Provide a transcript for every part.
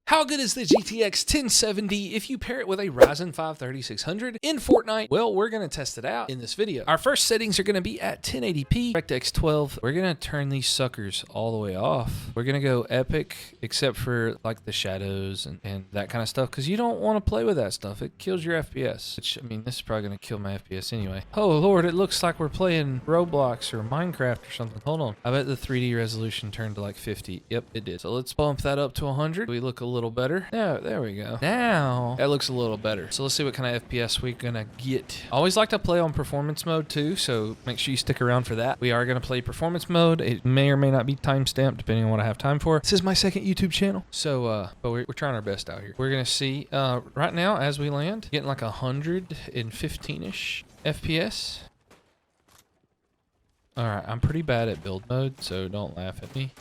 How good is the GTX 1070 if you pair it with a Ryzen 5 3600 in Fortnite? Well, we're going to test it out in this video. Our first settings are going to be at 1080p, DirectX 12. We're going to turn these suckers all the way off. We're going to go epic, except for like the shadows and that kind of stuff, because you don't want to play with that stuff. It kills your FPS, which, I mean, this is probably going to kill my FPS anyway. Oh, Lord, it looks like we're playing Roblox or Minecraft or something. Hold on. I bet the 3D resolution turned to like 50. Yep, it did. So let's bump that up to 100. We look a little better. Yeah, there we go. Now that looks a little better. So let's see what kind of FPS we're gonna get. I always like to play on performance mode too, so make sure you stick around for that. We are gonna play performance mode. It may or may not be timestamped depending on what I have time for. This is my second YouTube channel, so but we're trying our best out here. We're gonna see right now as we land, getting like 115-ish FPS. All right, I'm pretty bad at build mode, so don't laugh at me.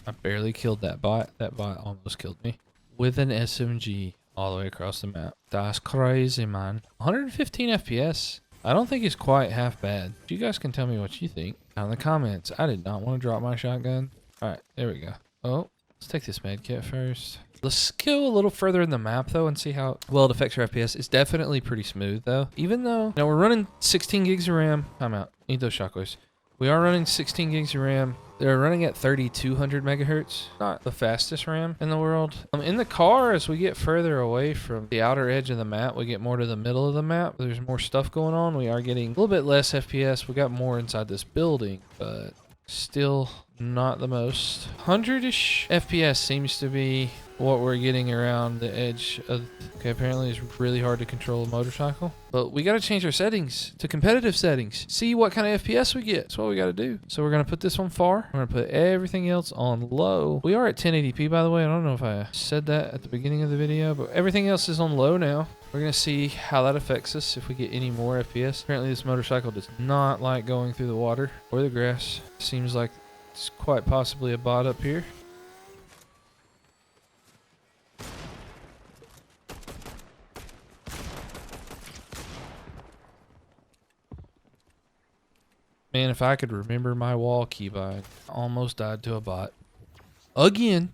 I barely killed that bot. That bot almost killed me. With an SMG all the way across the map. That's crazy, man. 115 FPS. I don't think it's quite half bad. You guys can tell me what you think down in the comments. I did not want to drop my shotgun. Alright, there we go. Oh, let's take this med kit first. Let's go a little further in the map though and see how well it affects your FPS. It's definitely pretty smooth though. Even though, now we're running 16 gigs of RAM. I'm out. Need those shockwaves. We are running 16 gigs of RAM. They're running at 3200 megahertz. Not the fastest RAM in the world. In the car, as we get further away from the outer edge of the map, we get more to the middle of the map. There's more stuff going on. We are getting a little bit less FPS. We got more inside this building, but still not the most. 100-ish FPS seems to be what we're getting around the edge of. Okay, apparently it's really hard to control a motorcycle, but we got to change our settings to competitive settings. See what kind of FPS we get. That's what we got to do. So we're going to put this on far. We're going to put everything else on low. We are at 1080p, by the way. I don't know if I said that at the beginning of the video, but everything else is on low now. We're going to see how that affects us if we get any more FPS. Apparently this motorcycle does not like going through the water or the grass. Seems like it's quite possibly a bot up here. Man, if I could remember my wall keybind, I almost died to a bot. Again,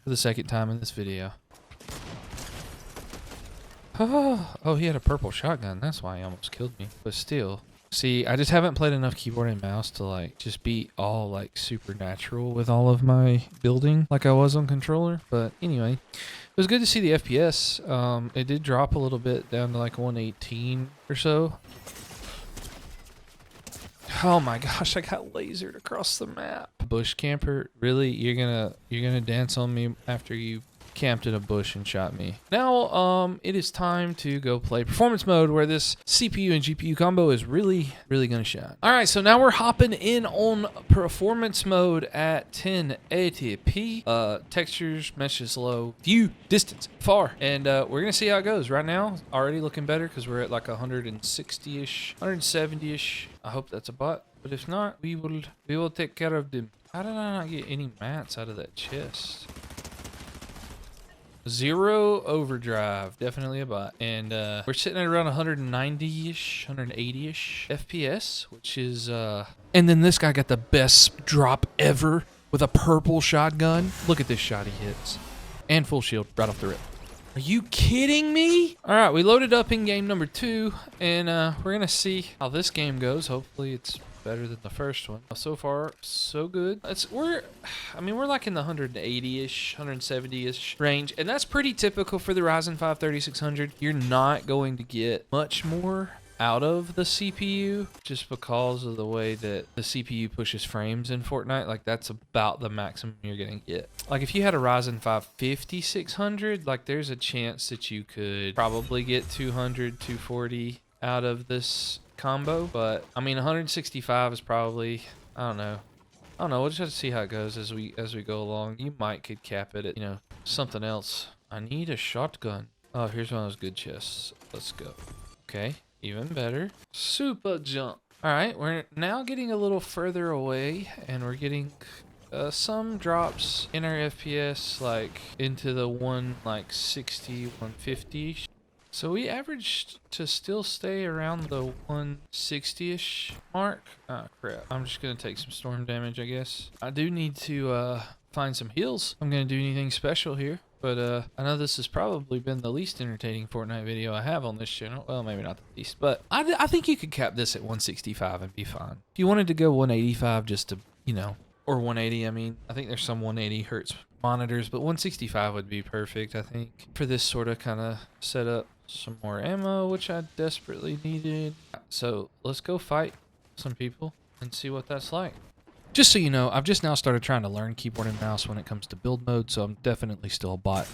for the second time in this video. Oh, he had a purple shotgun. That's why he almost killed me. But still. See, I just haven't played enough keyboard and mouse to like just be all like supernatural with all of my building like I was on controller. But anyway, it was good to see the FPS. It did drop a little bit down to like 118 or so. Oh my gosh, I got lasered across the map. Bush camper, really? You're gonna dance on me after you camped in a bush and shot me. Now, it is time to go play performance mode where this CPU and GPU combo is really gonna shine. All right, so now we're hopping in on performance mode at 1080p. Textures, meshes low, view, distance, far, and we're gonna see how it goes. Right now, already looking better because we're at like 160-ish, 170-ish. I hope that's a bot, but if not, we will take care of them. How did I not get any mats out of that chest? 0 overdrive, definitely a bot. And we're sitting at around 190-ish, 180-ish FPS, which is and then this guy got the best drop ever with a purple shotgun. Look at this shot he hits. And full shield right off the rip. Are you kidding me? All right, we loaded up in game number 2, and we're gonna see how this game goes. Hopefully it's better than the first one. So far, so good. We're like in the 180-ish, 170-ish range, and that's pretty typical for the Ryzen 5 3600. You're not going to get much more out of the CPU just because of the way that the CPU pushes frames in Fortnite. Like, that's about the maximum you're gonna get. Like, if you had a Ryzen 5 5600, like, there's a chance that you could probably get 200, 240 out of this combo, but I mean 165 is probably, I don't know, we'll just have to see how it goes as we go along. You could cap it at, you know, something else. I need a shotgun. Oh, here's one of those good chests. Let's go. Okay, even better. Super jump. All right, we're now getting a little further away, and we're getting some drops in our FPS, like into the 160, 150. So we averaged to still stay around the 160-ish mark. Ah, crap. I'm just going to take some storm damage, I guess. I do need to find some heals. I'm gonna do anything special here. But I know this has probably been the least entertaining Fortnite video I have on this channel. Well, maybe not the least, but I think you could cap this at 165 and be fine. If you wanted to go 185 just to, you know, or 180, I mean, I think there's some 180 hertz monitors, but 165 would be perfect, I think, for this sort of kind of setup. Some more ammo, which I desperately needed. So let's go fight some people and see what that's like. Just so you know, I've just now started trying to learn keyboard and mouse when it comes to build mode, so I'm definitely still a bot.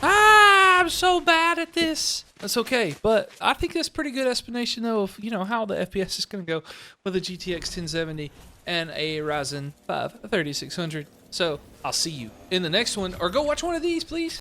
Ah, I'm so bad at this. That's okay, but I think that's pretty good explanation, though, of, you know, how the FPS is going to go with a GTX 1070 and a Ryzen 5 3600. So I'll see you in the next one, or go watch one of these, please.